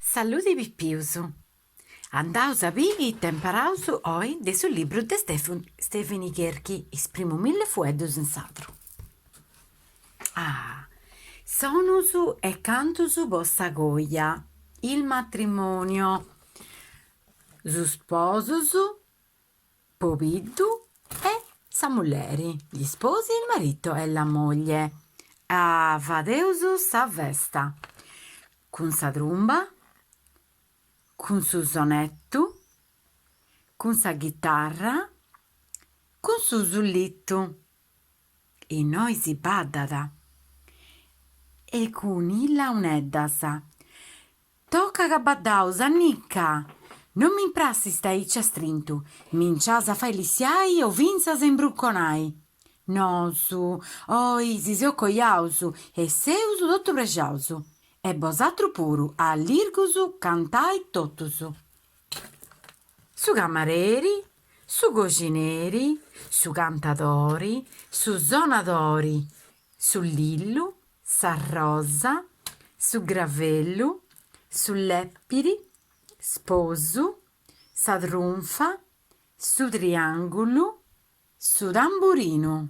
Saluti pippiusu. Andaus a biri e temperaus oi de su libru de Stefani Cherchi, Is primu 1000 fueddus in s'atru. Sonus e cantus bossa goia, il matrimonio, su sposus, Pobiddu e sa mulleri, gli sposi, il marito e la moglie. Fadeus sa festa, cun sa trumba, cun su sonettu, cun sa chitarra, cun su sullittu. Innoi si baddat. E cun illa uneddas. Tocca ca baddaus, Annicca! Non mi imprassi sta strintu, mincias a fai lissiai o finzas a imbrucconai. Nosu, oi, si occoiaus e seus totu pregiaus. E bosatru puru, a lirgus, cantai totus. Su camareri, su coxineri, su cantadori, su sonadori, su lillu, sa rosa, su gravellu, su leppiri, sposu, sa trunfa, su triangulu, su tamburinu.